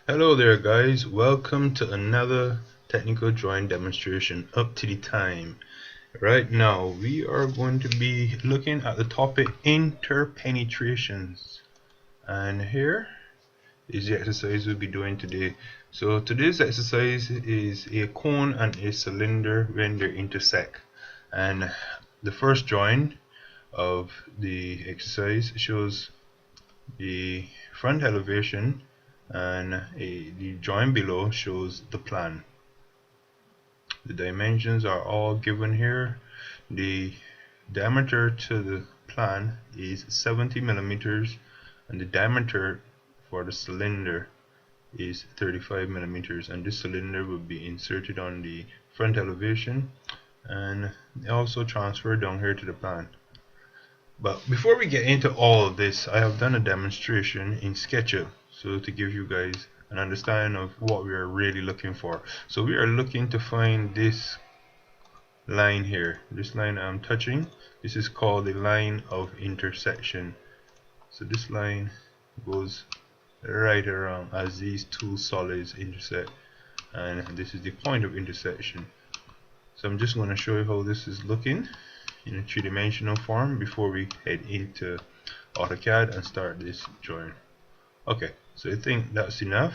Hello there guys, welcome to another technical drawing demonstration up to the time. Right now we are going to be looking at the topic interpenetrations, and here is the exercise we'll be doing today. So today's exercise is a cone and a cylinder when they intersect, and the first drawing of the exercise shows the front elevation, and the drawing below shows the plan. The dimensions are all given here. The diameter to the plan is 70 millimeters, and the diameter for the cylinder is 35 millimeters, and this cylinder will be inserted on the front elevation and also transferred down here to the plan. But before we get into all of this, I have done a demonstration in SketchUp, so to give you guys an understanding of what we are really looking for. So we are looking to find this line here, this line I'm touching. This is called the line of intersection. So this line goes right around as these two solids intersect, and this is the point of intersection. So I'm just going to show you how this is looking in a three-dimensional form before we head into AutoCAD and start this drawing. Okay, so I think that's enough.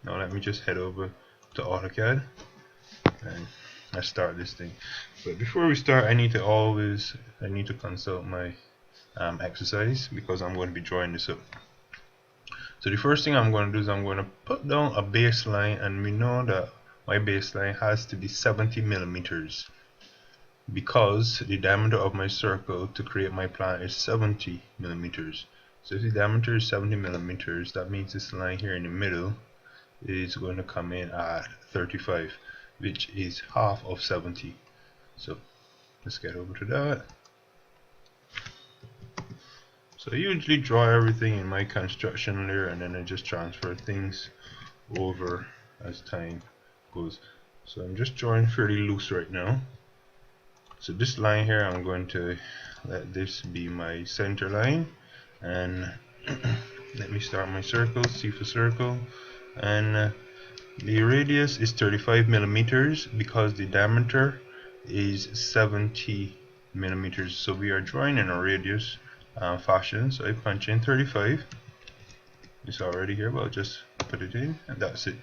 Now let me just head over to AutoCAD and I start this thing. But before we start, I need to consult my exercise, because I'm going to be drawing this up. So the first thing I'm going to do is I'm going to put down a baseline, and we know that my baseline has to be 70 millimeters. Because the diameter of my circle to create my plan is 70 millimeters. So if the diameter is 70 millimeters, that means this line here in the middle is going to come in at 35, which is half of 70. So let's get over to that. So I usually draw everything in my construction layer, and then I just transfer things over as time goes. So I'm just drawing fairly loose right now. So this line here, I'm going to let this be my center line, and let me start my circle, see for circle, and the radius is 35 millimeters because the diameter is 70 millimeters. So we are drawing in a radius fashion. So I punch in 35. It's already here, but I'll just put it in, and that's it.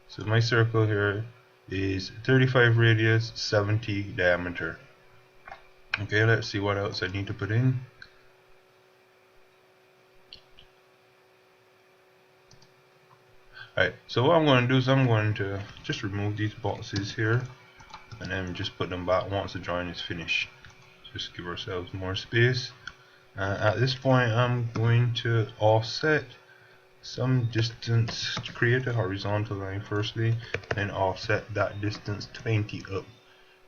So my circle here is 35 radius, 70 diameter. Okay, let's see what else I need to put in. Alright, so what I'm going to do is I'm going to just remove these boxes here and then just put them back once the drawing is finished. Just give ourselves more space. At this point, I'm going to offset some distance to create a horizontal line firstly, and offset that distance 20 up.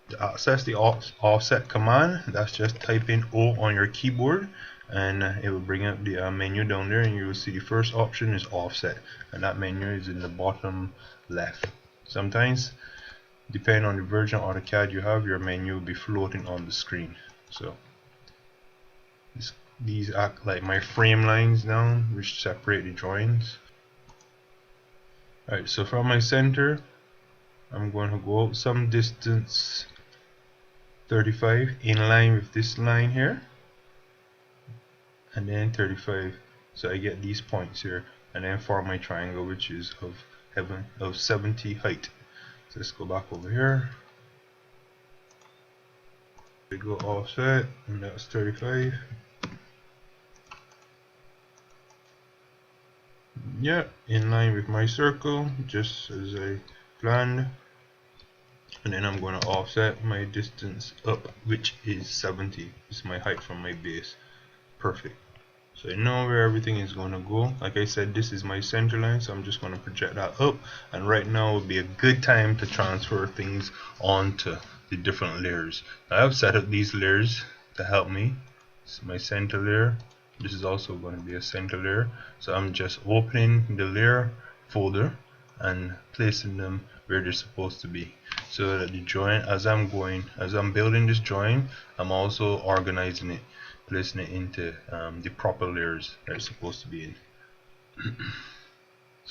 To access the offset command, that's just type in O on your keyboard, and it will bring up the menu down there, and you will see the first option is offset, and that menu is in the bottom left. Sometimes, depending on the version of AutoCAD you have, your menu will be floating on the screen. So these act like my frame lines now, which separate the drawings. Alright, so from my center, I'm going to go out some distance, 35, in line with this line here, and then 35, so I get these points here, and then form my triangle, which is of 70 height. So let's go back over here. We go offset, and that's 35. Yeah, in line with my circle, just as I planned. And then I'm going to offset my distance up, which is 70. This is my height from my base. Perfect. So I know where everything is going to go. Like I said, this is my center line, so I'm just going to project that up. And right now would be a good time to transfer things onto the different layers. Now I've set up these layers to help me. This is my center layer. This is also going to be a center layer. So I'm just opening the layer folder and placing them where they're supposed to be, so that the drawing, as I'm building this drawing, I'm also organizing it, placing it into the proper layers that it's supposed to be in.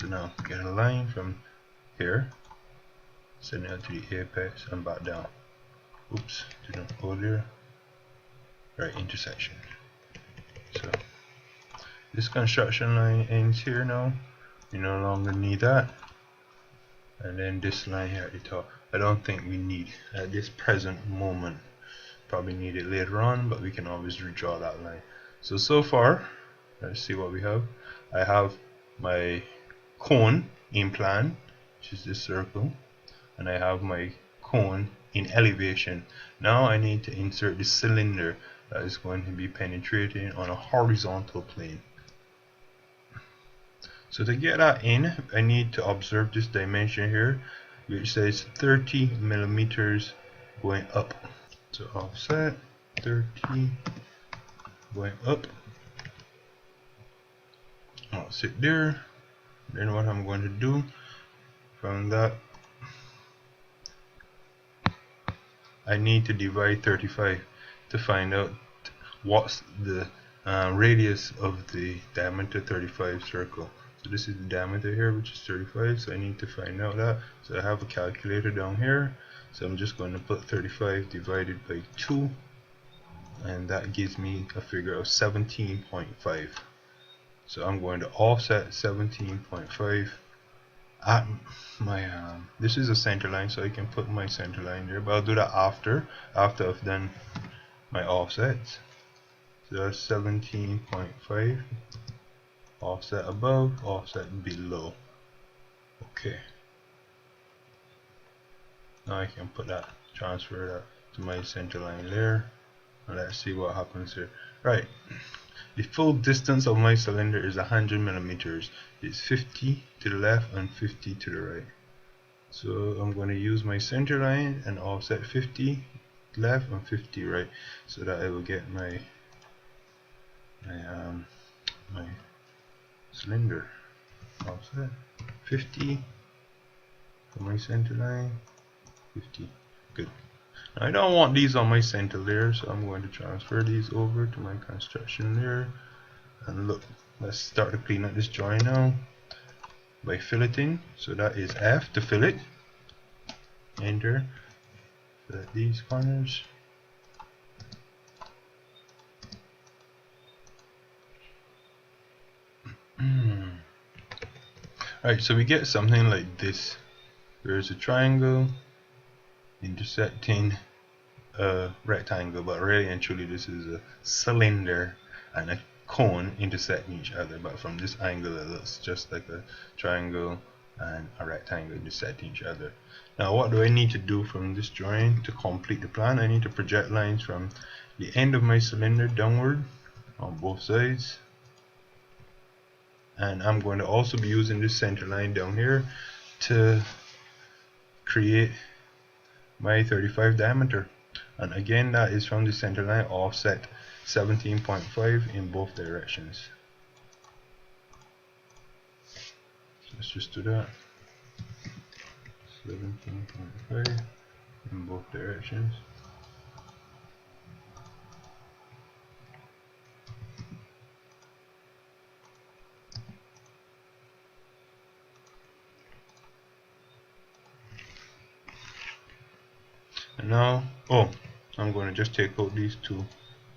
So now get a line from here, send it out to the apex and back down. Oops, didn't go there. Right, intersection. So this construction line ends here now. We no longer need that. And then this line here at the top, I don't think we need at this present moment. Probably need it later on, but we can always redraw that line. So far, let's see what we have. I have my cone in plan, which is this circle, and I have my cone in elevation. Now I need to insert the cylinder that is going to be penetrating on a horizontal plane. So to get that in, I need to observe this dimension here, which says 30 millimeters going up. So offset 30 going up. I'll sit there. Then what I'm going to do from that, I need to divide 35 to find out what's the radius of the diameter 35 circle. So this is the diameter here, which is 35, so I need to find out that. So I have a calculator down here, so I'm just going to put 35 divided by 2, and that gives me a figure of 17.5. So I'm going to offset 17.5 at my this is a center line, so I can put my center line there, but I'll do that after I've done my offsets. So that's 17.5. Offset above, offset below. Okay. Now I can put that, transfer that to my center line there, and let's see what happens here. Right. The full distance of my cylinder is 100 millimeters. It's 50 to the left and 50 to the right. So I'm going to use my center line and offset 50 left and 50 right, so that I will get my cylinder offset 50 for my center line, 50. Good. Now I don't want these on my center layer, so I'm going to transfer these over to my construction layer. And look, let's start to clean up this joint now by filleting. So that is F to fillet. Enter. Fillet these corners. Alright, so we get something like this. There's a triangle intersecting a rectangle, but really and truly this is a cylinder and a cone intersecting each other, but from this angle it looks just like a triangle and a rectangle intersecting each other. Now what do I need to do from this drawing to complete the plan? I need to project lines from the end of my cylinder downward on both sides, and I'm going to also be using this center line down here to create my 35 diameter, and again that is from the center line, offset 17.5 in both directions. So let's just do that. 17.5 in both directions. And now, I'm going to just take out these two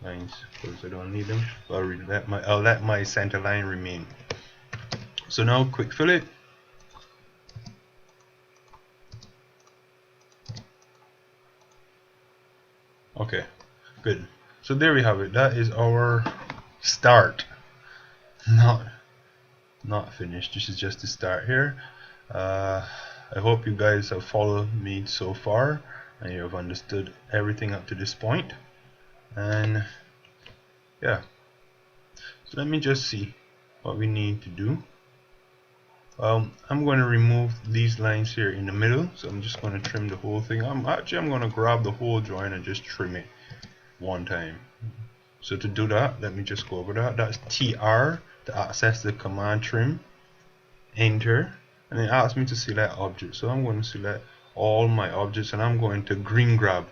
lines because I don't need them. I'll let my center line remain. So now, quick fillet. Okay, good. So there we have it. That is our start. Not finished. This is just the start here. I hope you guys have followed me so far and you have understood everything up to this point. And yeah, so let me just see what we need to do. I'm going to remove these lines here in the middle, so I'm just going to trim the whole thing. I'm going to grab the whole joint and just trim it one time. So to do that, let me just go over that. That's TR to access the command trim. Enter, and it asks me to select object. So I'm going to select all my objects and I'm going to green grab.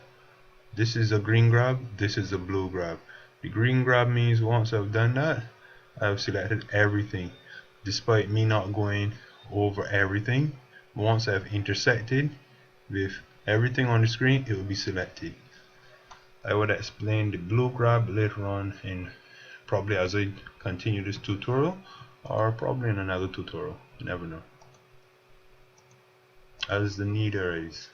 This is a green grab, this is a blue grab. The green grab means once I've done that, I've selected everything, despite me not going over everything. Once I've intersected with everything on the screen, it will be selected. I would explain the glue grab later on, in probably as I continue this tutorial, or probably in another tutorial, you never know, as the need arises.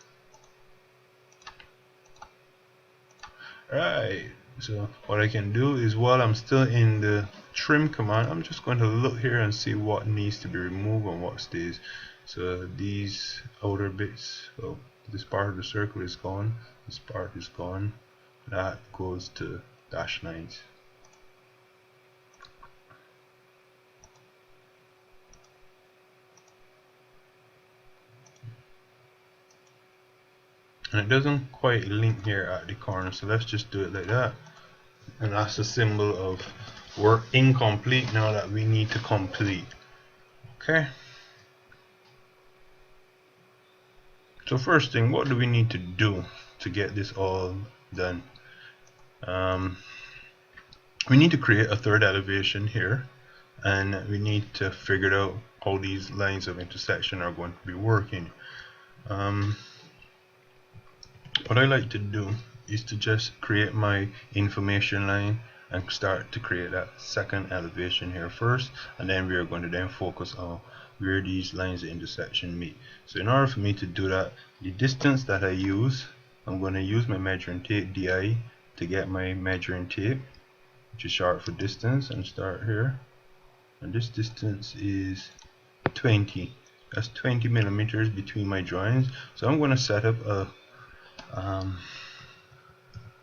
Right, so what I can do is, while I'm still in the trim command, I'm just going to look here and see what needs to be removed and what stays. So these outer bits, well, this part of the circle is gone, this part is gone, that goes to dash lines. And it doesn't quite link here at the corner, so let's just do it like that. And that's a symbol of we're incomplete now that we need to complete. Okay. So first thing, what do we need to do to get this all done? We need to create a third elevation here, and we need to figure out how these lines of intersection are going to be working. What I like to do is to just create my information line and start to create that second elevation here first, and then we are going to then focus on where these lines of intersection meet. So in order for me to do that, the distance that I use, I'm going to use my measuring tape DI to get my measuring tape, which is short for distance, and start here. And this distance is 20. That's 20 millimeters between my joints. So I'm going to set up a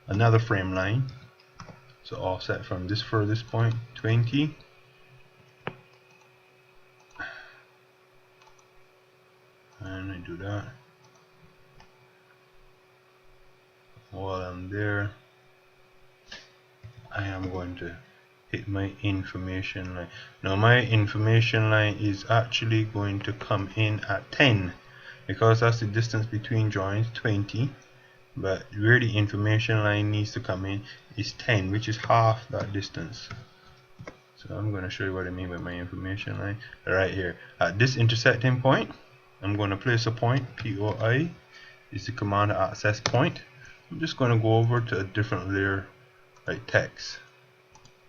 another frame line, so offset from this furthest point 20, and I do that. While I'm there, I am going to hit my information line. Now my information line is actually going to come in at 10, because that's the distance between joints, 20. But where the information line needs to come in is 10, which is half that distance. So I'm going to show you what I mean by my information line. Right here, at this intersecting point, I'm going to place a point. POI is the command to access point. I'm just going to go over to a different layer, like text.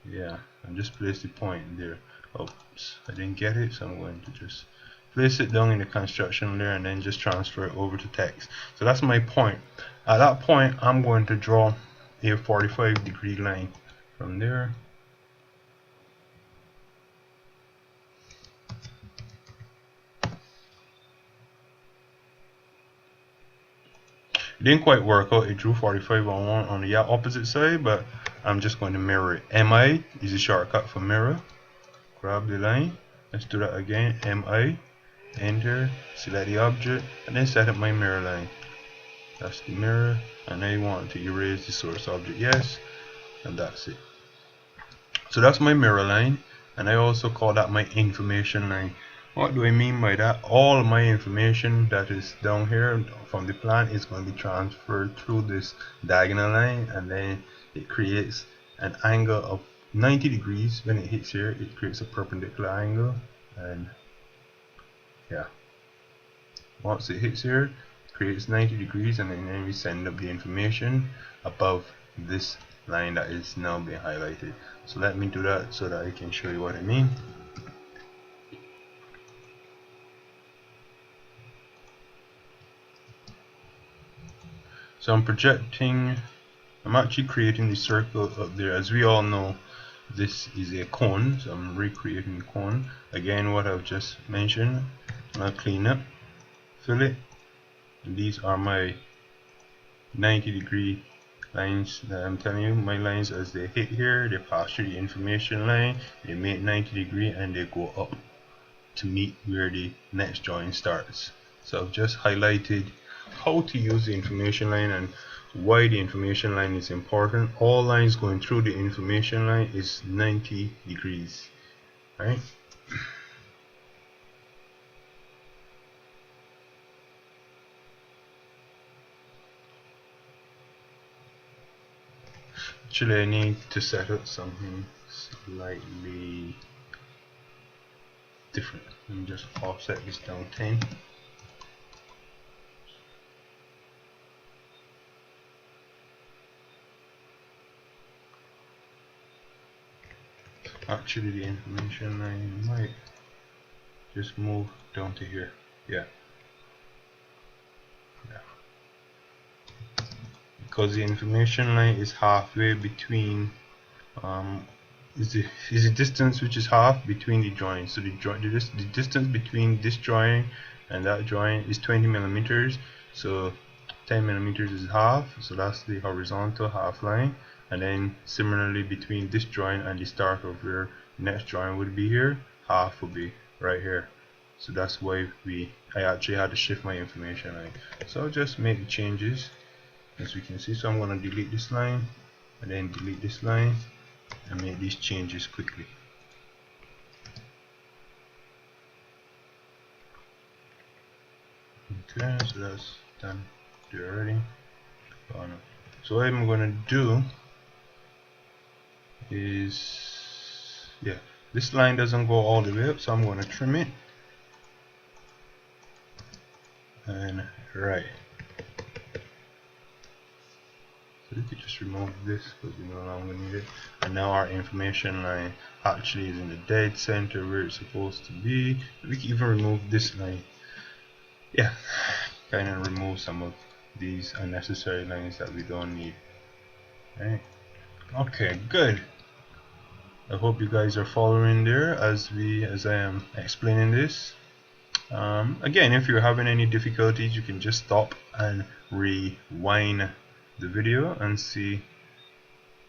Yeah, and just place the point there. Oops, I didn't get it, so I'm going to just place it down in the construction layer and then just transfer it over to text. So that's my point. At that point, I'm going to draw a 45-degree line from there. It didn't quite work out. It drew 45 on one on the opposite side, but I'm just going to mirror it. MI is a shortcut for mirror. Grab the line. Let's do that again. MI, enter, select the object, and then set up my mirror line. That's the mirror, and I want to erase the source object, yes, and that's it. So that's my mirror line, and I also call that my information line. What do I mean by that? All of my information that is down here from the plan is going to be transferred through this diagonal line, and then it creates an angle of 90 degrees. When it hits here, it creates a perpendicular angle, and yeah, once it hits here, creates 90 degrees, and then we send up the information above this line that is now being highlighted. So let me do that so that I can show you what I mean. So I'm actually creating the circle up there. As we all know, this is a cone, so I'm recreating the cone. Again, what I've just mentioned, I'll clean up, fill it. These are my 90-degree lines that I'm telling you. My lines, as they hit here, they pass through the information line, they make 90 degree, and they go up to meet where the next join starts. So I've just highlighted how to use the information line and why the information line is important. All lines going through the information line is 90 degrees, right? Actually, I need to set up something slightly different. Let me just offset this down 10. Actually, the information line might just move down to here. Yeah. Because the information line is halfway between is the distance which is half between the joints. So the distance between this joint and that joint is 20 millimeters. So 10 millimeters is half. So that's the horizontal half line. And then similarly between this joint and the start of where the next joint would be here, half would be right here. So that's why I actually had to shift my information line. So I'll just make the changes as we can see. So I'm going to delete this line and then delete this line and make these changes quickly. Okay, so that's done there already. So what I'm going to do is, yeah, this line doesn't go all the way up, so I'm going to trim it. And right. So we could just remove this because we no longer need it. And now our information line actually is in the dead center where it's supposed to be. We can even remove this line. Yeah, kind of remove some of these unnecessary lines that we don't need. Right. Okay, good. I hope you guys are following there as I am explaining this. Again, if you're having any difficulties, you can just stop and rewind the video and see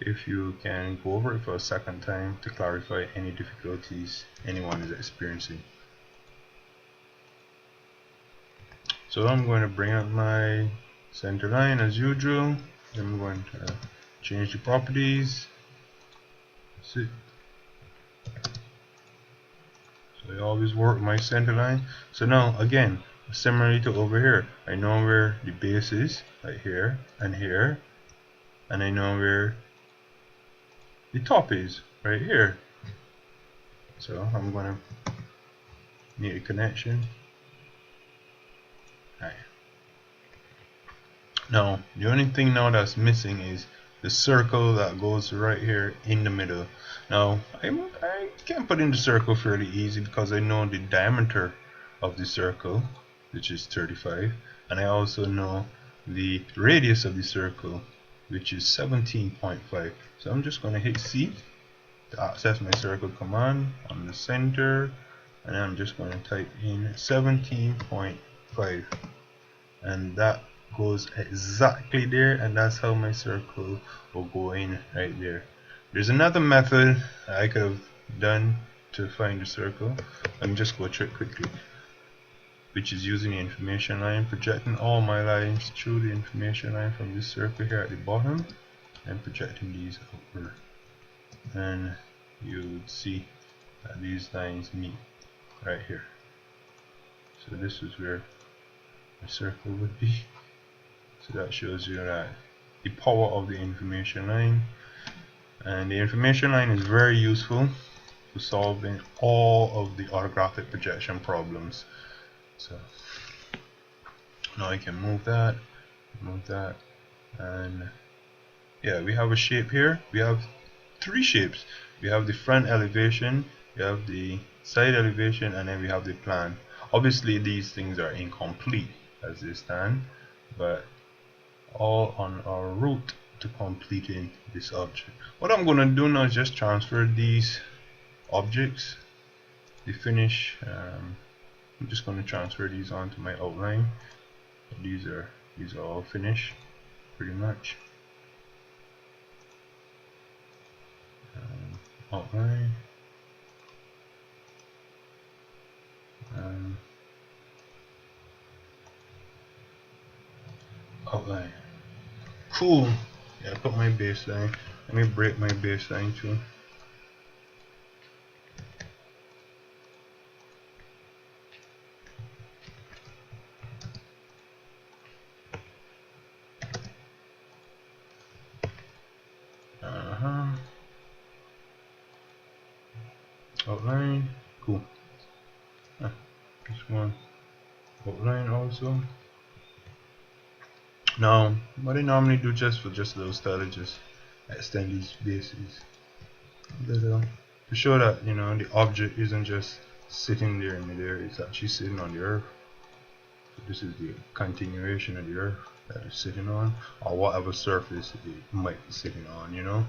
if you can go over it for a second time to clarify any difficulties anyone is experiencing. So I'm going to bring up my center line as usual. I'm going to change the properties. See. So I always work my center line. So now again, similarly to over here, I know where the base is, right here and here, and I know where the top is, right here. So I'm gonna make a connection. Right. Now the only thing now that's missing is the circle that goes right here in the middle. Now I can put in the circle fairly easy because I know the diameter of the circle, which is 35, and I also know the radius of the circle, which is 17.5. So I'm just going to hit C to access my circle command on the center, and I'm just going to type in 17.5, and that goes exactly there, and that's how my circle will go in right there. There's another method I could have done to find the circle. Let me just go through it quickly, which is using the information line, projecting all my lines through the information line from this circle here at the bottom and projecting these upward, and you would see that these lines meet right here. So this is where my circle would be. So that shows you that the power of the information line, and the information line is very useful for solving all of the orthographic projection problems. So now I can move that, and yeah, we have a shape here. We have three shapes. We have the front elevation, we have the side elevation, and then we have the plan. Obviously these things are incomplete as they stand, but all on our route to completing this object. What I'm going to do now is just transfer these objects, the finish. I'm just going to transfer these onto my outline. These are all finished pretty much. Outline. Outline. Cool. Yeah, I put my baseline. Let me break my baseline too. Outline. Cool. one outline also. Now what I normally do just for just those style is just extend these bases a little to show that, you know, the object isn't just sitting there in the air, it's actually sitting on the earth. So this is the continuation of the earth that it's sitting on, or whatever surface it might be sitting on, you know.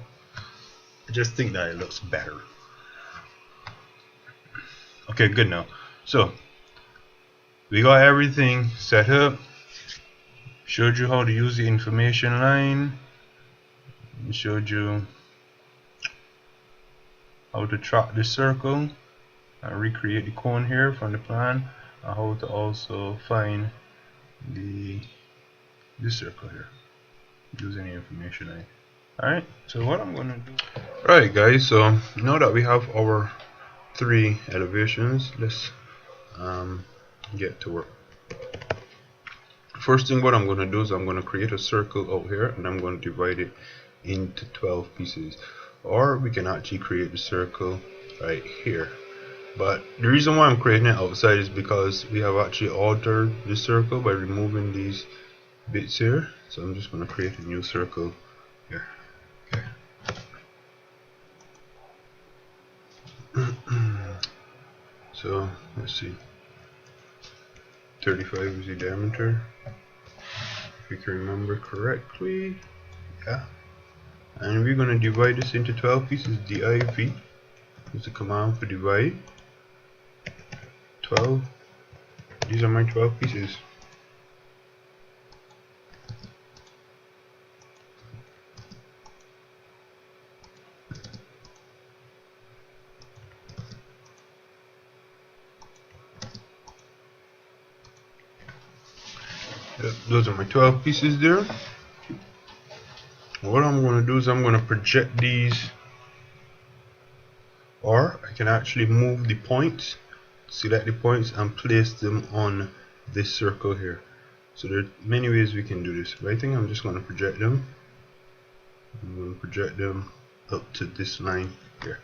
I just think that it looks better. Okay, good. Now so we got everything set up. Showed you how to use the information line, showed you how to track the circle and recreate the cone here from the plan, and how to also find the circle here using the information line. Alright, so what I'm gonna do, alright guys, so now that we have our 3 elevations, let's get to work. First thing what I'm going to do is I'm going to create a circle out here, and I'm going to divide it into 12 pieces, or we can actually create the circle right here. But the reason why I'm creating it outside is because we have actually altered the circle by removing these bits here. So I'm just going to create a new circle here. Okay. So let's see, 35 is the diameter, if you can remember correctly. Yeah. And we're going to divide this into 12 pieces. div is the command for divide. 12. These are my 12 pieces. Yep, those are my 12 pieces there. What I'm going to do is I'm going to project these, or I can actually move the points, select the points and place them on this circle here. So there are many ways we can do this, but I think I'm just going to project them. I'm going to project them up to this line here.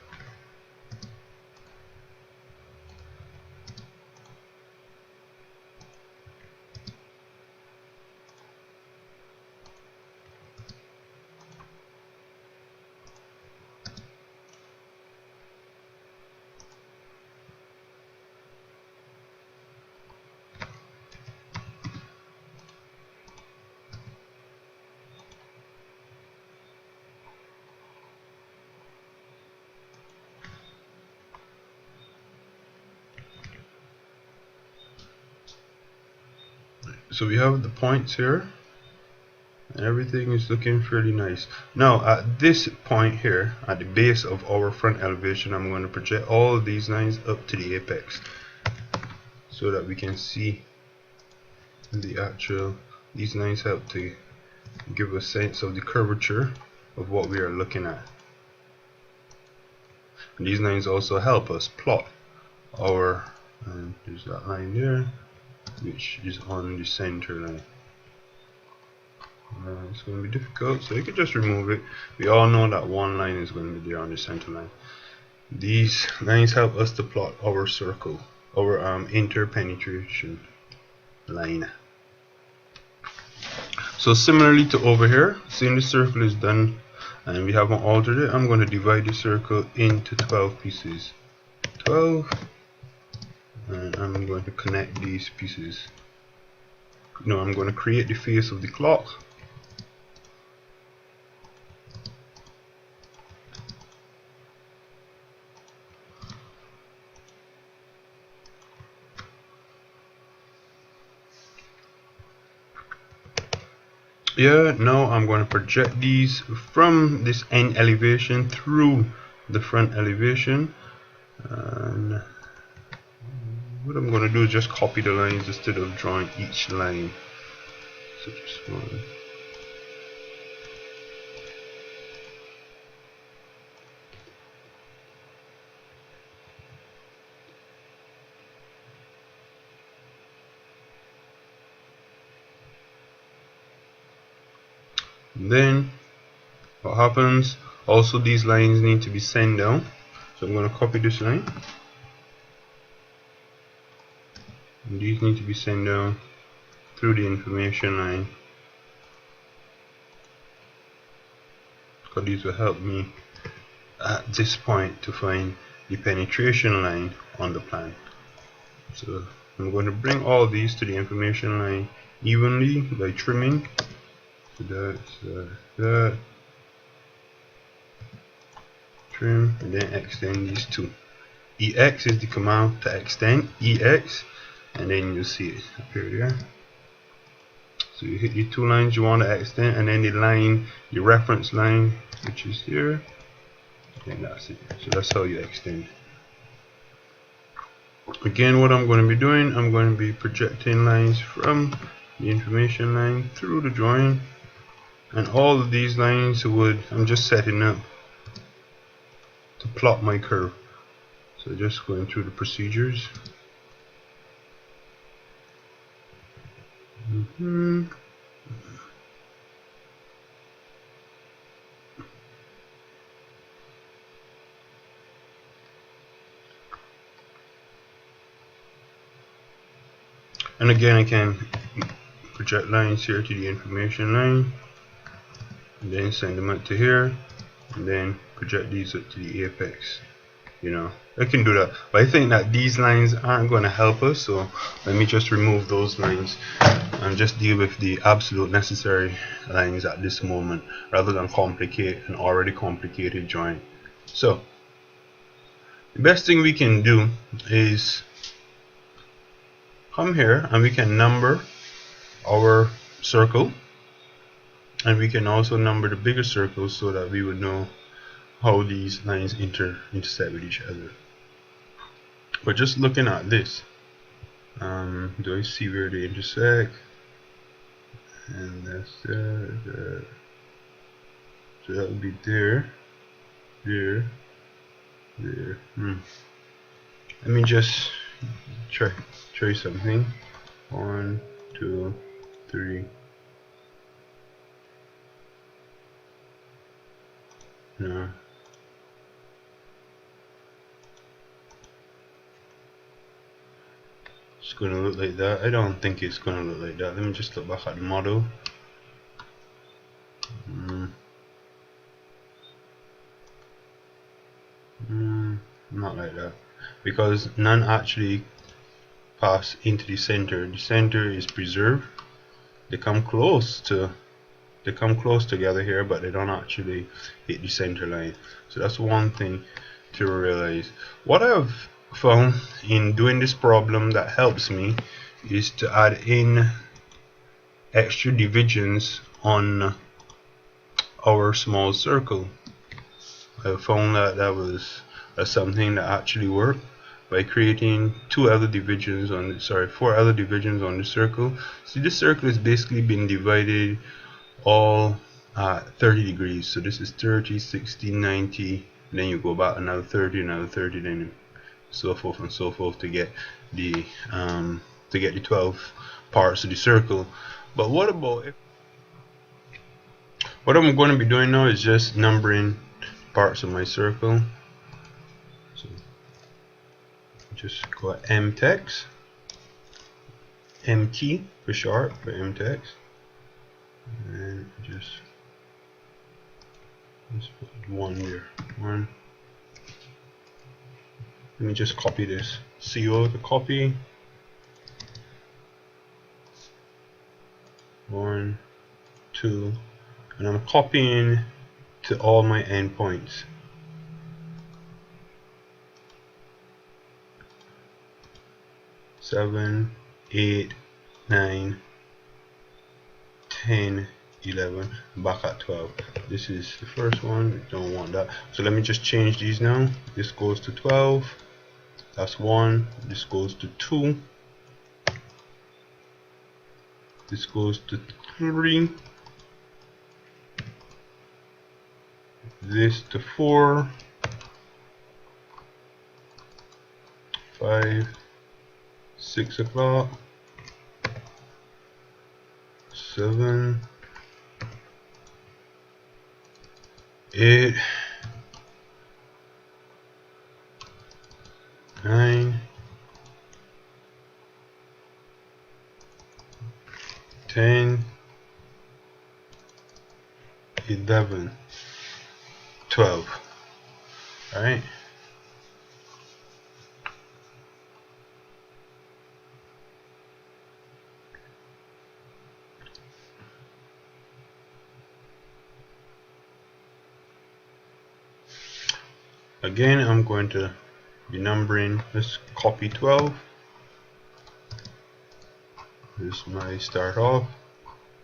So we have the points here, and everything is looking fairly nice. Now at this point here, at the base of our front elevation, I'm going to project all of these lines up to the apex so that we can see the actual, these lines help to give a sense of the curvature of what we are looking at. And these lines also help us plot our, and there's that line there, which is on the center line. It's going to be difficult, so you could just remove it. We all know that one line is going to be there on the center line. These lines help us to plot our circle, our interpenetration line. So similarly to over here, seeing the circle is done and we haven't altered it, I'm going to divide the circle into 12 pieces. 12. And I'm going to connect these pieces. No, I'm going to create the face of the clock. Yeah, now I'm going to project these from this end elevation through the front elevation, and what I'm going to do is just copy the lines instead of drawing each line. So just one. Then what happens, also these lines need to be sent down, so I'm going to copy this line, these need to be sent down through the information line, because these will help me at this point to find the penetration line on the plan. So I'm going to bring all these to the information line evenly by trimming. So that, trim, and then extend these two. EX is the command to extend, EX, and then you see it appear there. So you hit the two lines you want to extend, and then the line, the reference line, which is here, and that's it. So that's how you extend. Again, what I'm going to be doing, I'm going to be projecting lines from the information line through the drawing, and all of these lines I'm just setting up to plot my curve. So just going through the procedures. And again, I can project lines here to the information line, and then send them out to here, and then project these up to the apex. You know, I can do that, but I think that these lines aren't going to help us, so let me just remove those lines and just deal with the absolute necessary lines at this moment, rather than complicate an already complicated drawing. So the best thing we can do is come here and we can number our circle, and we can also number the bigger circles so that we would know how these lines intersect with each other. But just looking at this, do I see where they intersect? And that's there. So that would be there. Let me just try something. 1, 2, 3. No. It's going to look like that. I don't think it's going to look like that. Let me just look back at the model. Not like that, because none actually pass into the center. The center is preserved. They come close together here, but they don't actually hit the center line. So that's one thing to realize. What I've found in doing this problem that helps me is to add in extra divisions on our small circle. I found that was something that actually worked by creating 4 other divisions on the circle. See, this circle is basically been divided all at 30 degrees. So this is 30, 60, 90, and then you go back another 30, then so forth and so forth to get the 12 parts of the circle. But what I'm going to be doing now is just numbering parts of my circle. So just go at MText, MT for short, for MText, and just put 1 there. 1. Let me just copy this. CO to copy. 1, 2, and I'm copying to all my endpoints. 7, 8, 9, 10, 11, back at 12. This is the first one. We don't want that. So let me just change these now. This goes to 12. That's 1. This goes to 2. This goes to 3. This to 4. 5. 6 o'clock. 7. 8. 9. 10, 11, 12. Alright. Again, I'm going to be numbering. Let's copy 12. This is my start off,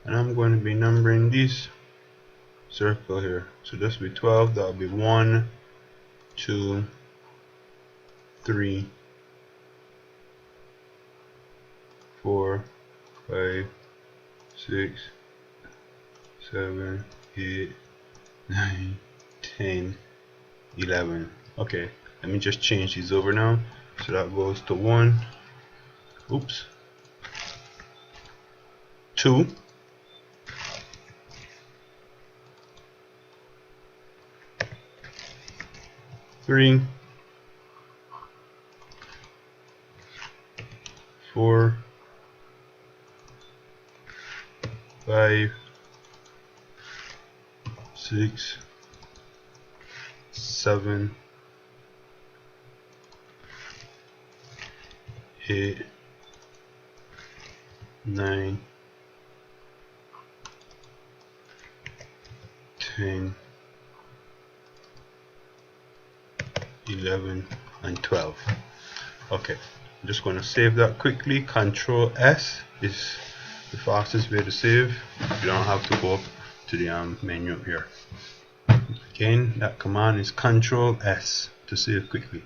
and I'm going to be numbering this circle here. So this will be 12. That'll be 1, 2, 3, 4, 5, 6, 7, 8, 9, 10, 11. Okay, let me just change these over now. So that goes to 1, oops, 2, 3, 4, 5, 6, 7, 8, 9, 10, 11, and 12. Okay, I'm just going to save that quickly. Control S is the fastest way to save. You don't have to go up to the menu up here. Again, that command is Control S to save quickly.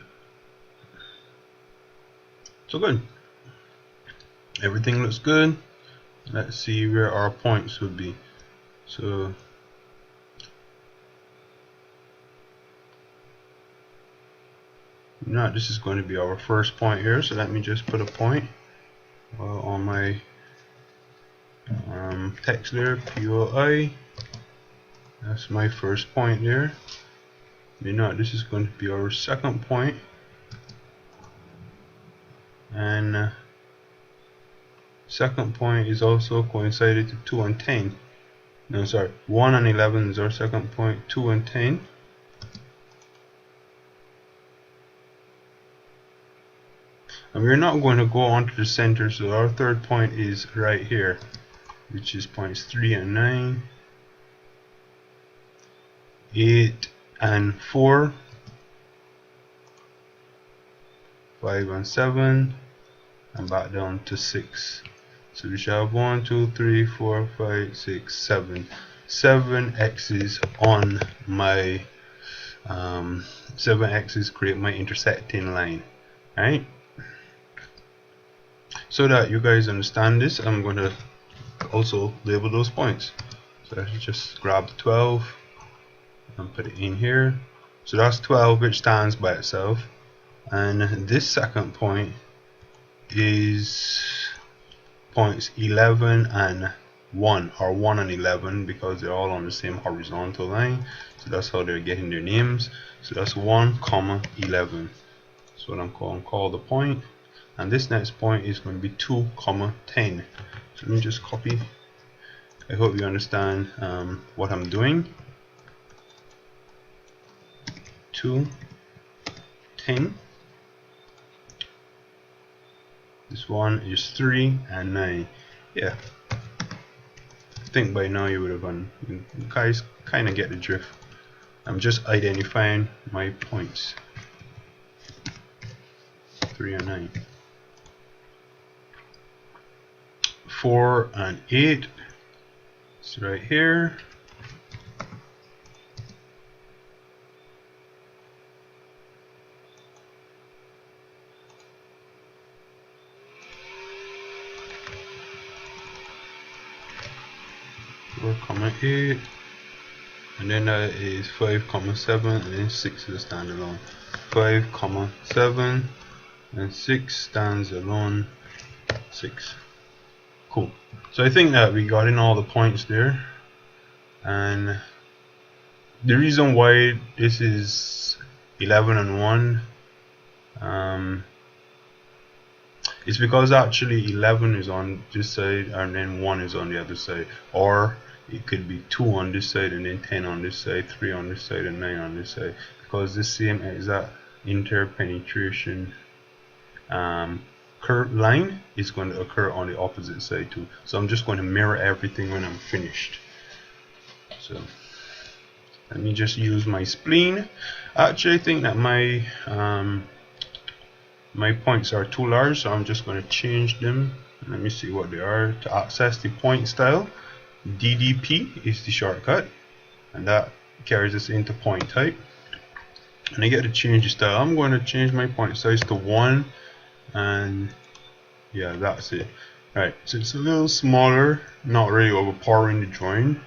So good. Everything looks good. Let's see where our points would be. So now this is going to be our first point here. So let me just put a point on my text there, POI. That's my first point there. Now this is going to be our second point, and second point is also coincided to 2 and 10. No, sorry, 1 and 11 is our second point, 2 and 10. And we're not going to go onto the center, so our third point is right here, which is points 3 and 9, 8 and 4, 5 and 7, and back down to 6. So we shall have 1, 2, 3, 4, 5, 6, 7. 7 X's on my 7 X's create my intersecting line. Alright? So that you guys understand this, I'm going to also label those points. So let's just grab 12 and put it in here. So that's 12, which stands by itself, and this second point is points 11 and 1, or 1 and 11, because they're all on the same horizontal line. So that's how they're getting their names. So that's 1, 11. That's what I'm going to call the point. And this next point is going to be 2, 10. So let me just copy. I hope you understand what I'm doing. 2, 10. This one is 3 and 9. Yeah, I think by now you would have you guys kind of get the drift. I'm just identifying my points. 3 and 9. 4 and 8. It's right here. Comma 8, and then that is 5, 7, and then 6 is a standalone. 5, 7, and 6 stands alone. 6. Cool. So I think that we got in all the points there, and the reason why this is 11 and 1, It's because actually 11 is on this side and then 1 is on the other side, or it could be 2 on this side and then 10 on this side, 3 on this side and 9 on this side, because the same exact interpenetration curve line is going to occur on the opposite side too. So I'm just going to mirror everything when I'm finished. So let me just use my spleen. Actually, I think that my my points are too large, so I'm just going to change them. Let me see what they are. To access the point style, DDP is the shortcut, and that carries us into point type. And I get to change the style. I'm going to change my point size to 1, and yeah, that's it. Right, so it's a little smaller, not really overpowering the drawing,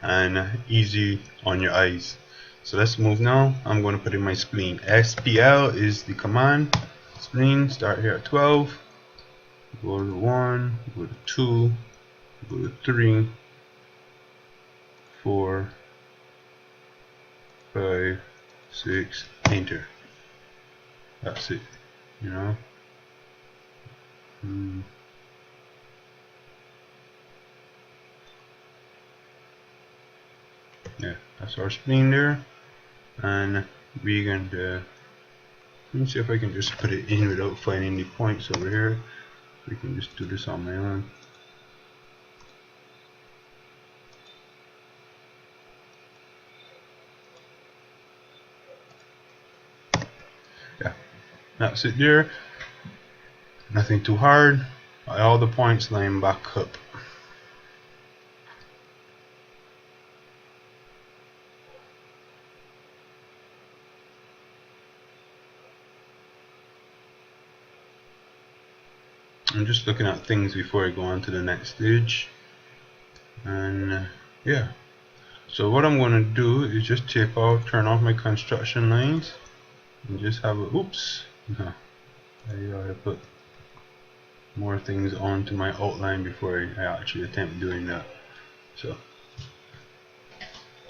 and easy on your eyes. So let's move now. I'm going to put in my spleen. SPL is the command. Spleen, start here at 12, go to 1, go to 2, go to 3, 4, 5, 6, enter. That's it, you know. Yeah, that's our spleen there, and we're going to, let me see if I can just put it in without finding the points over here. We can just do this on my own. Yeah, that's it there. Nothing too hard. All the points line back up. I'm just looking at things before I go on to the next stage, and yeah, so what I'm going to do is just turn off my construction lines and just have a, oops, no, I put more things onto my outline before I actually attempt doing that. So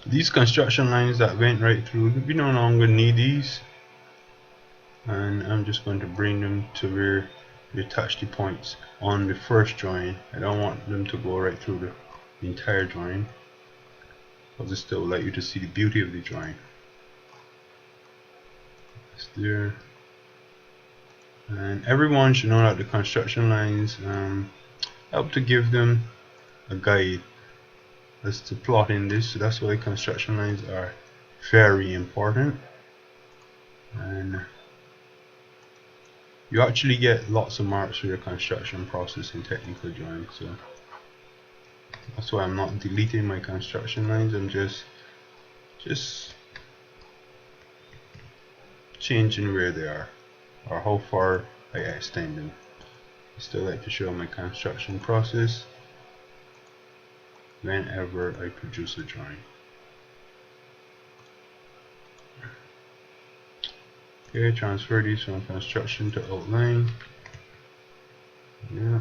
these construction lines that went right through, we no longer need these, and I'm just going to bring them to where we attach the points on the first drawing. I don't want them to go right through the entire drawing, because I still like you to see the beauty of the drawing. It's there, and everyone should know that the construction lines help to give them a guide as to plotting this. So that's why construction lines are very important, and you actually get lots of marks for your construction process in technical drawing. So that's why I'm not deleting my construction lines. I'm just changing where they are or how far I extend them. I still like to show my construction process whenever I produce a drawing. Okay, transfer these from construction to outline. Yeah.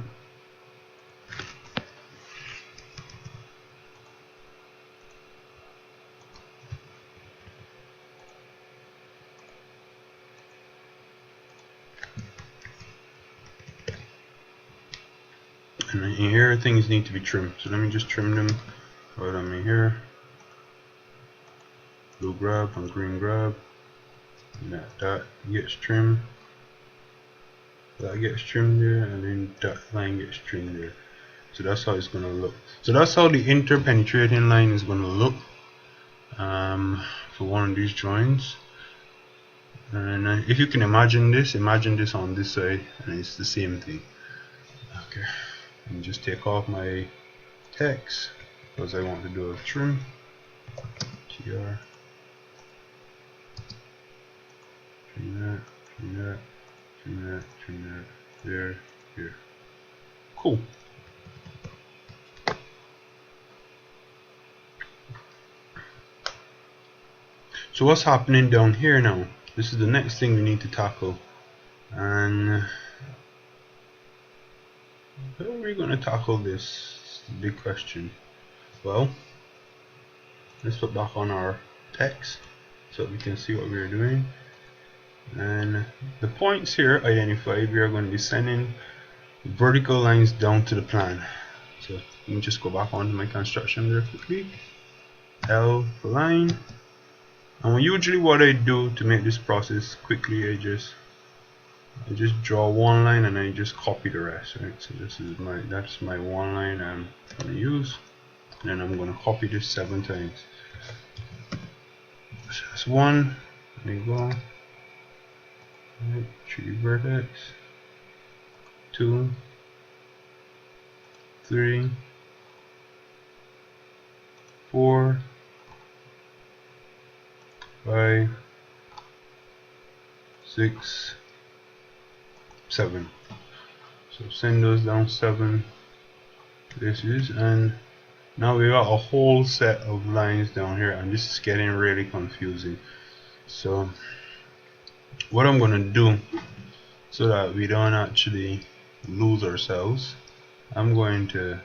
And in here, things need to be trimmed. So let me just trim them right on me here. Blue grab and green grab. And that gets trimmed. That gets trimmed there, and then that line gets trimmed there. So that's how it's going to look. So that's how the interpenetrating line is going to look for one of these drawings. And if you can imagine this on this side, and it's the same thing. Okay, and just take off my text because I want to do a trim. TR. Trim that, trim that, trim that, trim that, there, here. Cool. So what's happening down here now? This is the next thing we need to tackle. And how are we going to tackle this? It's the big question. Well, let's put back on our text so we can see what we're doing. And the points here identified, we are going to be sending vertical lines down to the plan. So let me just go back onto my construction there quickly. L for line. And usually what I do to make this process quickly, I just draw one line and I just copy the rest, right? So that's my one line I'm going to use, and then I'm going to copy this 7 times. So that's 1, there you go, right, 3 vertex, 2, 3, 4, 5, 6, 7. So send those down 7 places, and now we got a whole set of lines down here, and this is getting really confusing. So what I'm gonna do, so that we don't actually lose ourselves, I'm going to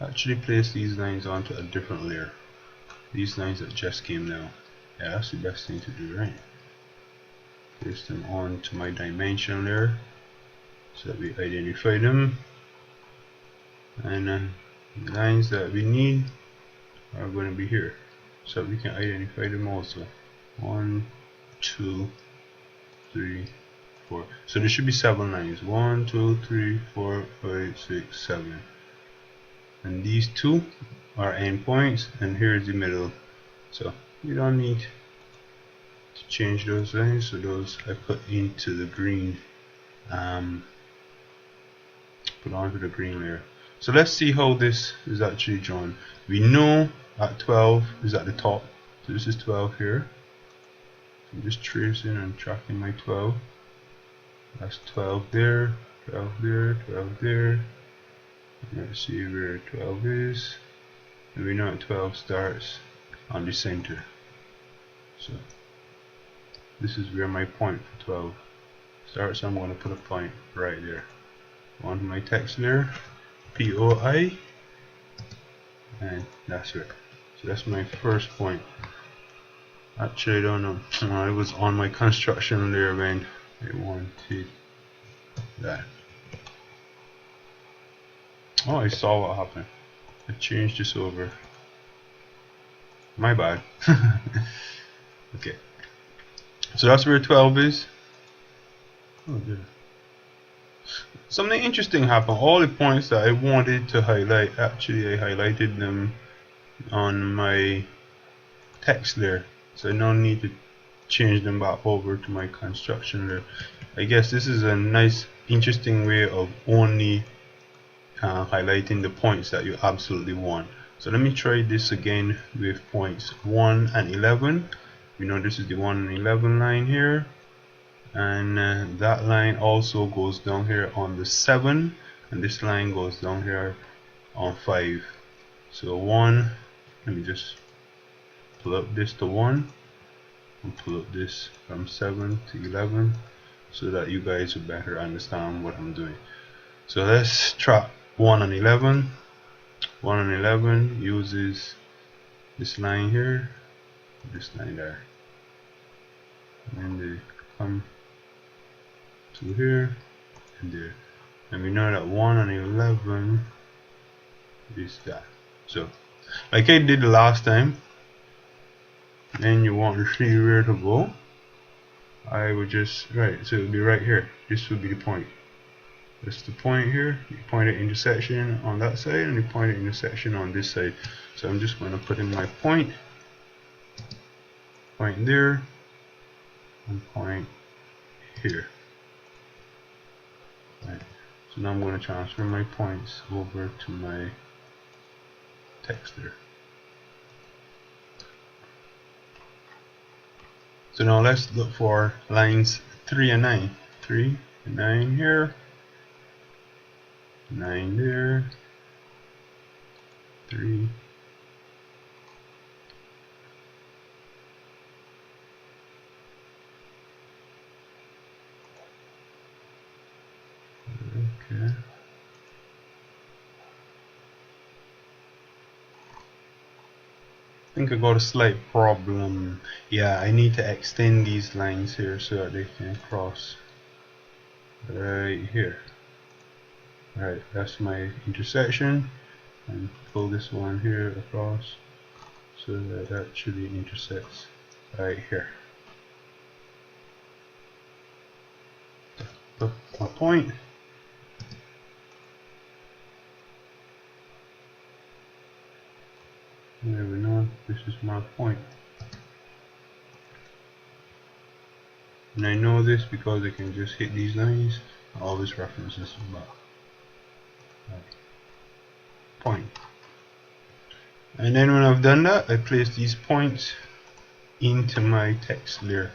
actually place these lines onto a different layer. These lines that just came down. Yeah, that's the best thing to do, right? Place them onto my dimension layer so that we identify them, and then the lines that we need are going to be here so that we can identify them also. 1, 2, 3, 4. So there should be 7 lines. 1, 2, 3, 4, 5, 6, 7. And these 2 are endpoints, and here's the middle. So you don't need to change those lines. So those I put into the green, put onto the green layer. So let's see how this is actually drawn. We know at 12 is at the top, so this is 12 here. So I'm just tracing and tracking my 12. That's 12 there, 12 there, 12 there. Let's see where 12 is, and we know 12 starts on the center. So this is where my point for 12 starts. So I'm going to put a point right there on my text layer, POI, and that's it. So that's my first point. Actually, I don't know, I was on my construction layer when I wanted that. Oh, I saw what happened. I changed this over. My bad. Okay. So that's where 12 is. Oh dear. Something interesting happened. All the points that I wanted to highlight, actually I highlighted them on my text layer. So I don't need to change them back over to my construction layer. I guess this is a nice, interesting way of only highlighting the points that you absolutely want. So let me try this again with points 1 and 11. We know this is the 1 and 11 line here, and that line also goes down here on the 7, and this line goes down here on 5. So 1, let me just pull up this to 1 and pull up this from 7 to 11 so that you guys will better understand what I'm doing. So let's track 1 and 11. 1 and 11 uses this line here, this line there, and they come to here and there, and we know that 1 and 11 is that. So like I did the last time, then you want to see where to go, I would just, right, so it would be right here. This would be the point. This is the point here. You point at intersection on that side, and you point at intersection on this side. So I'm just going to put in my point there, and point here. Right. So now I'm going to transfer my points over to my text there. So now let's look for lines 3 and 9. 3 and 9 here. 9 there, 3, okay, I think I got a slight problem. Yeah, I need to extend these lines here so that they can cross right here. Right, that's my intersection, and pull this one here across so that it actually intersects right here. Put my point. There we know, this is my point. And I know this because I can just hit these lines. I always reference this back. Point. And then when I've done that, I place these points into my text layer.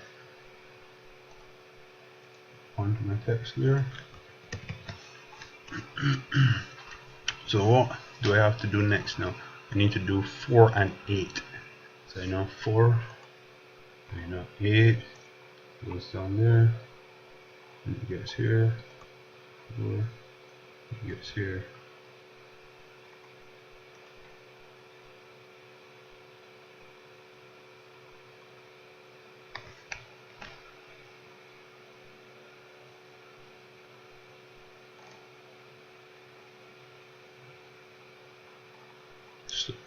Onto my text layer. So what do I have to do next now? I need to do 4 and 8. So I know 4, I know 8, goes down there, and it gets here, 4, it gets here.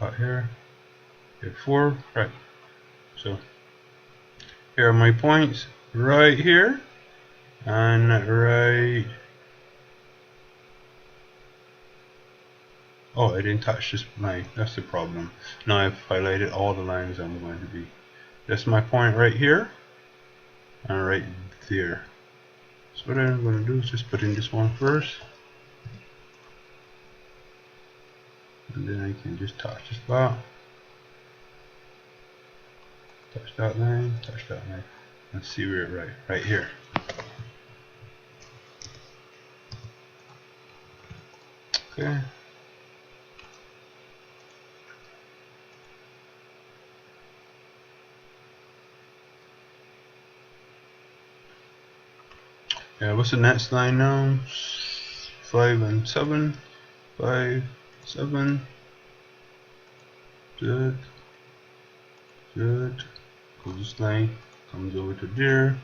Out here, here 4, right. So here are my points right here and right. Oh, I didn't touch this line. That's the problem. Now I've highlighted all the lines I'm going to be. That's my point right here and right there. So what I'm going to do is just put in this one first. And then I can just touch this bar, touch that line, and see where it right here. Okay. Yeah, what's the next line now? 5 and 7. 5, 7. Good. Good. So this line comes over to there.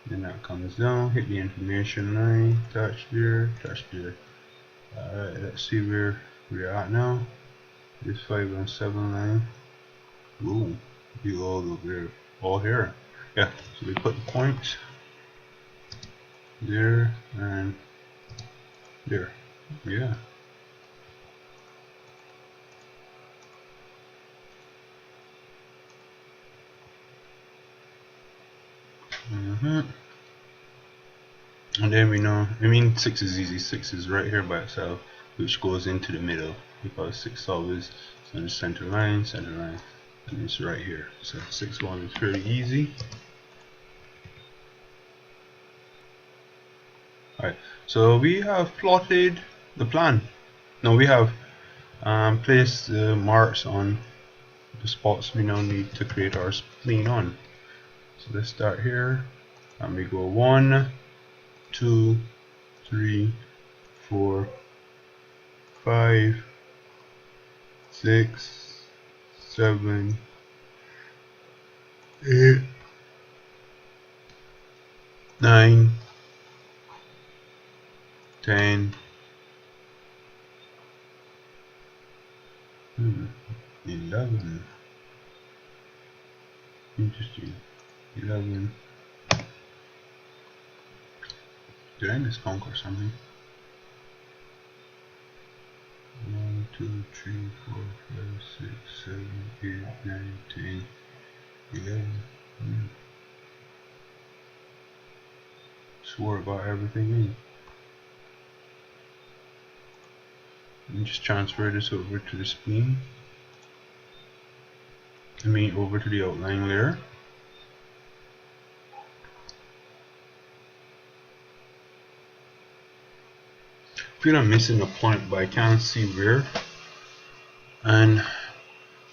Then that comes down. Hit the information line. Touch there. Touch there. Alright, let's see where we're at now. This 5 and 7 line. Ooh, be all over all here. Yeah, so we put the points there and there. Yeah. And then we know, 6 is easy. 6 is right here by itself, which goes into the middle because 6 always is in the center line, and it's right here. So 6 1 is pretty easy. Alright, so we have plotted the plan. Now we have placed the marks on the spots we now need to create our spleen on. So let's start here, and we go 1, 2, 3, 4, 5, 6, 7, 8, 9, 10, 11. Interesting. 11. Did I miscount or something? 1, 2, 3, 4, 5, 6, 7, 8, 9, 10, 11. Swore about everything in. And just transfer this over to the spleen. Over to the outline layer. I feel I'm missing a point, but I can't see where. And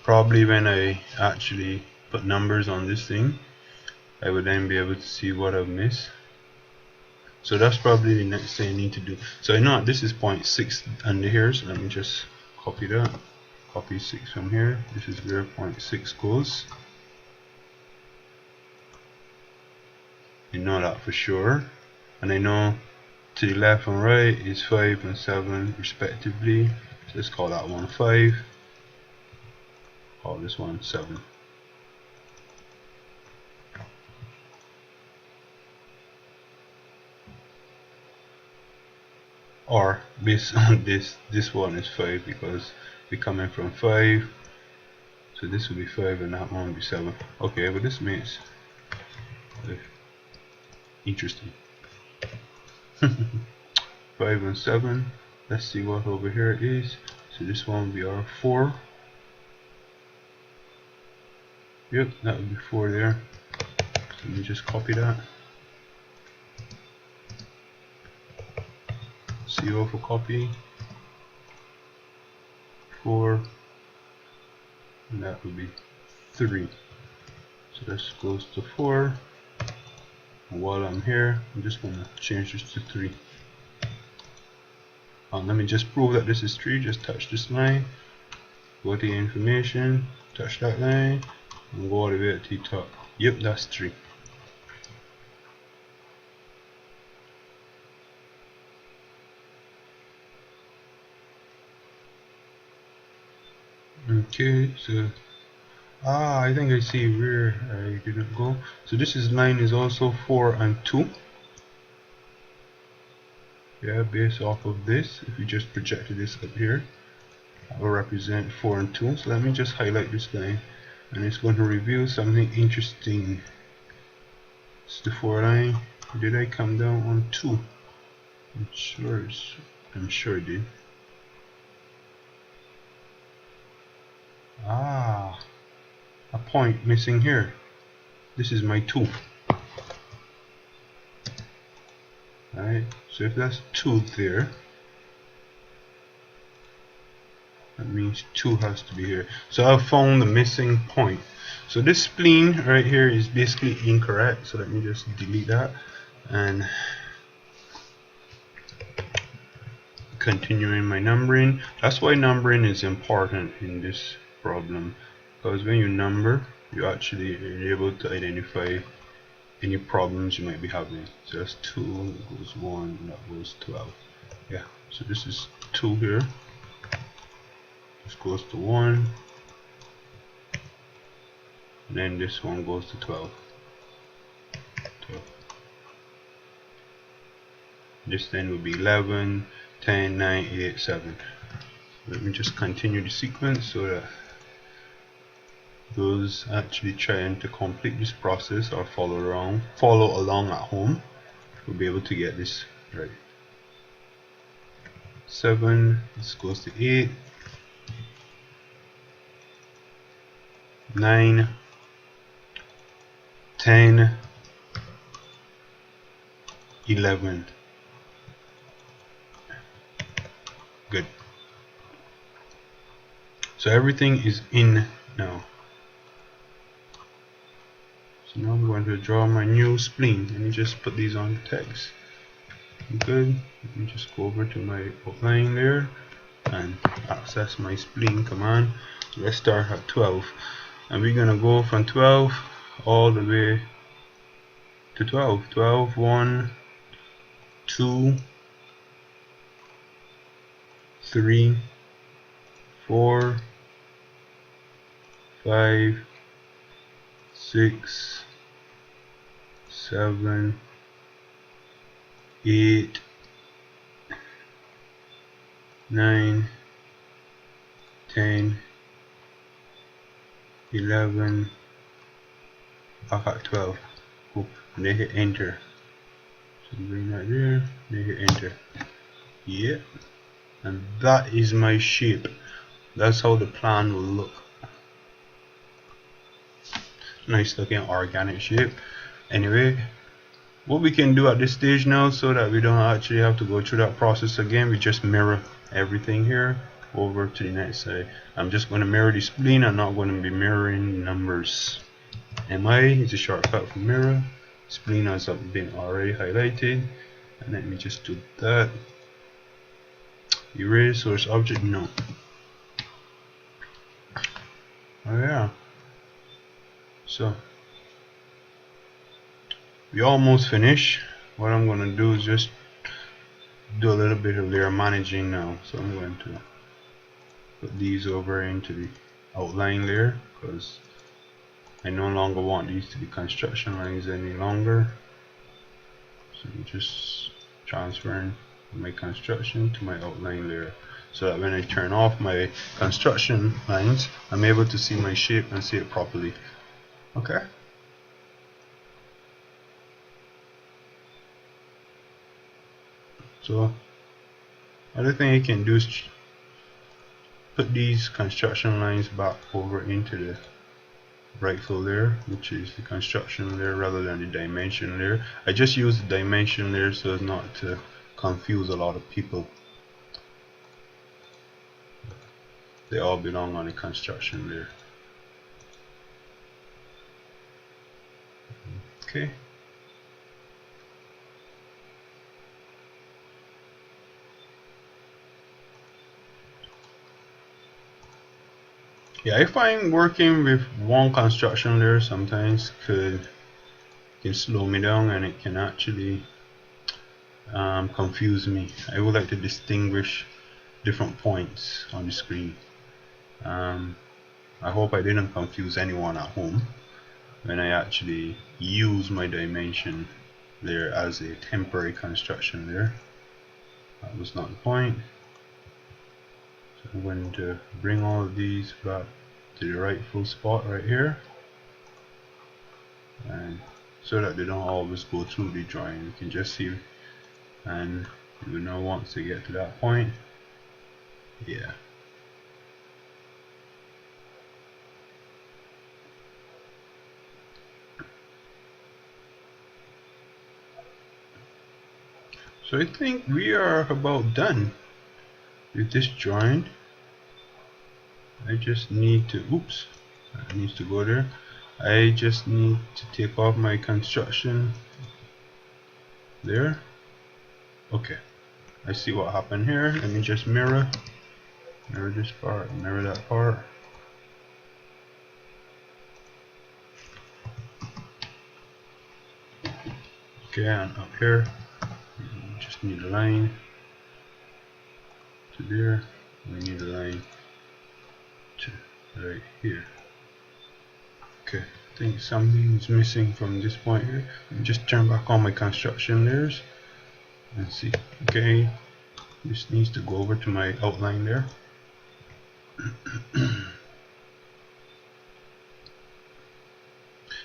probably when I actually put numbers on this thing, I would then be able to see what I've missed. So that's probably the next thing I need to do. So I know this is point 6 under here, so let me just copy that. copy 6 from here. This is where 0.6 goes. You know that for sure. And I know to the left and right is 5 and 7 respectively. So let's call that one 5. Call this one 7. Or based on this one is 5 because we're coming from 5. So this will be 5 and that one will be 7. Okay, but this makes interesting. 5 and 7. Let's see what over here is. So this one will be our 4. Yep, that would be 4 there. So let me just copy that. CO for copy. 4. And that would be 3. So this goes to 4. And while I'm here, I'm just going to change this to 3. Let me just prove that this is 3. Just touch this line, go to the information, touch that line, and go all the way to the top. Yep, that's 3. Okay, so I think I see where I didn't go. So this line is also 4 and 2. Yeah, based off of this, if you just projected this up here, that will represent 4 and 2. So let me just highlight this line, and it's going to reveal something interesting. It's the 4 line. Did I come down on 2? I'm sure I did. A point missing here. This is my 2. Alright, so if that's 2 there, that means 2 has to be here. So I found the missing point. So this spleen right here is basically incorrect. So let me just delete that and continuing my numbering. That's why numbering is important in this problem, because when you number, you actually are able to identify any problems you might be having. So that's 2, that goes 1, that goes 12. Yeah, so this is 2 here. This goes to 1, and then this one goes to 12. This then will be 11, 10, 9, 8, 7. Let me just continue the sequence so that those actually trying to complete this process or follow along at home will be able to get this right. 7, this goes to 8, 9, 10, 11. Good. So everything is in now. So now I'm going to draw my new spleen. Let me just put these on the text. Good. Let me just go over to my outline there and access my spleen command. Let's start at 12. And we're going to go from 12 all the way to 12. 12, 1, 2, 3, 4, 5, 6, 7, 8, 9, 10, 11, back at 12. Cool. And then hit enter. So bring that there, then hit enter. Yeah. And that is my shape. That's how the plan will look. Nice looking organic shape. Anyway, what we can do at this stage now, so that we don't actually have to go through that process again, we just mirror everything here over to the next side. I'm just going to mirror the spleen. I'm not going to be mirroring numbers. MI is a shortcut for mirror. Spleen has been already highlighted, and let me just do that. Erase source object, no. So we almost finished. What I'm going to do is just do a little bit of layer managing now. So I'm going to put these over into the outline layer because I no longer want these to be construction lines any longer. So I'm just transferring my construction to my outline layer so that when I turn off my construction lines, I'm able to see my shape and see it properly. Okay. So other thing you can do is put these construction lines back over into the rightful layer, which is the construction layer rather than the dimension layer. I just use the dimension layer so as not to confuse a lot of people. They all belong on the construction layer. Okay. Yeah, I find working with one construction layer sometimes can slow me down, and it can actually confuse me. I would like to distinguish different points on the screen. I hope I didn't confuse anyone at home when I actually use my dimension layer as a temporary construction layer. That was not the point. So I'm going to bring all of these back to the rightful spot right here, and so that they don't always go through the drawing. You can just see, and you will know once they get to that point. Yeah. So I think we are about done with this drawing. I just need to, oops, that needs to go there. I just need to take off my construction there. Okay, I see what happened here. Let me just mirror this part, mirror that part. Okay, and up here, just need a line to there. We need a line to right here. Okay, I think something is missing from this point here. Just turn back on my construction layers and see. Okay, this needs to go over to my outline there.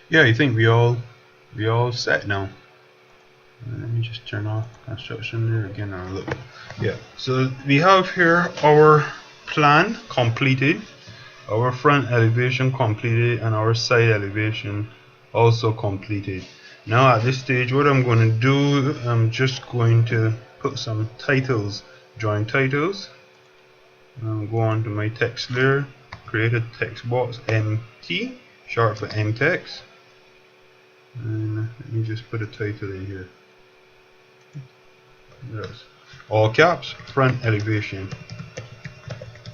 Yeah, I think we all set now. Let me just turn off construction there again and look. Yeah, so we have here our plan completed, our front elevation completed, and our side elevation also completed. Now at this stage, what I'm going to do, I'm just going to put some titles, drawing titles. Go on to my text layer, create a text box, MT, short for MText, and let me just put a title in here. Yes. All caps, front elevation.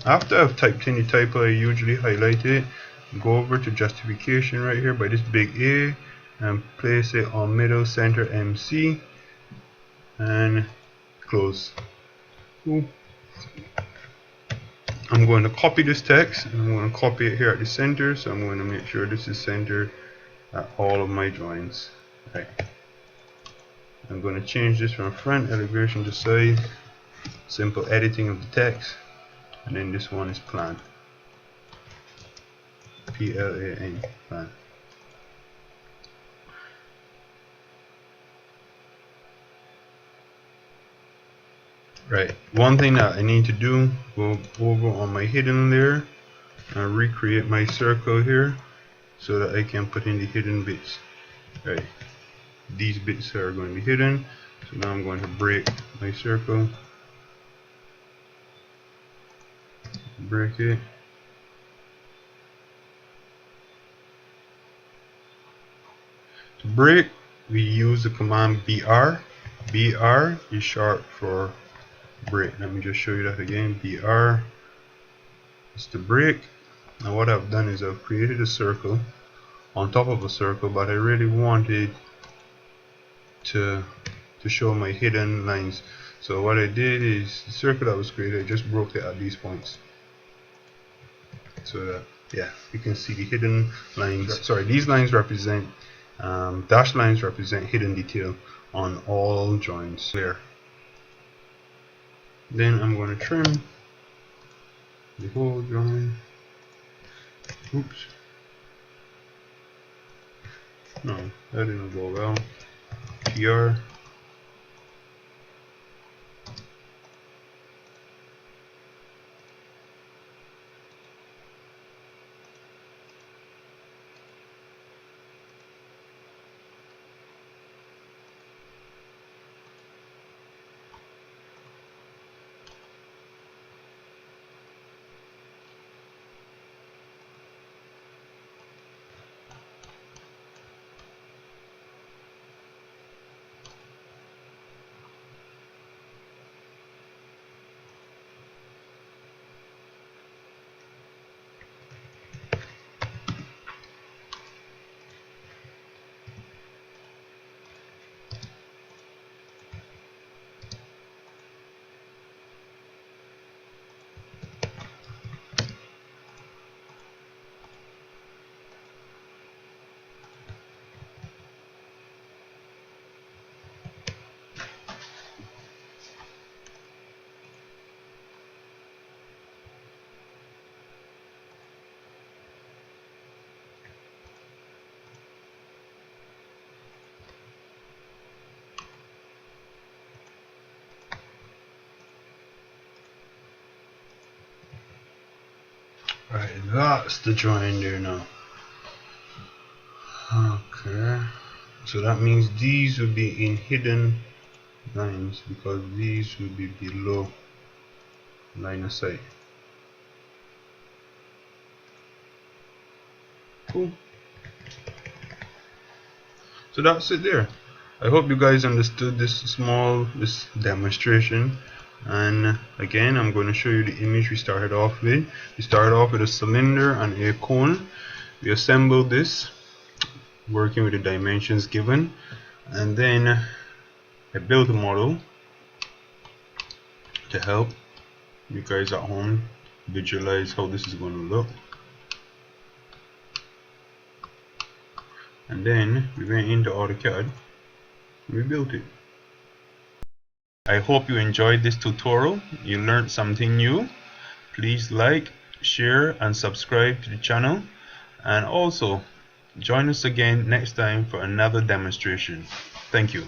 After I've typed in the title, I usually highlight it, go over to justification right here by this big A, and place it on middle center MC, and close. Cool. I'm going to copy this text, and I'm going to copy it here at the center, so I'm going to make sure this is centered at all of my drawings. Right. I'm going to change this from front elevation to side, simple editing of the text, and then this one is plan, PLAN, plan. Right, one thing that I need to do, go over on my hidden layer and recreate my circle here so that I can put in the hidden bits. Right, these bits are going to be hidden, so now I'm going to break my circle, break it, to break we use the command BR. BR is short for break. Let me just show you that again. BR is to break. Now what I've done is I've created a circle on top of a circle, but I really wanted to show my hidden lines. So what I did is the circle that was created, I just broke it at these points, so that, yeah, you can see the hidden lines. Sorry, these lines represent dashed lines represent hidden detail on all joints there. Then I'm going to trim the whole joint. Oops, no, that didn't go well. PR. Right, that's the join there now. Okay, so that means these will be in hidden lines because these will be below line of sight. Cool. So that's it there. I hope you guys understood this demonstration. And again, I'm going to show you the image we started off with. We started off with a cylinder and a cone. We assembled this working with the dimensions given, and then I built a model to help you guys at home visualize how this is going to look. And then we went into AutoCAD and we built it. I hope you enjoyed this tutorial. You learned something new. Please like, share and subscribe to the channel, and also join us again next time for another demonstration. Thank you.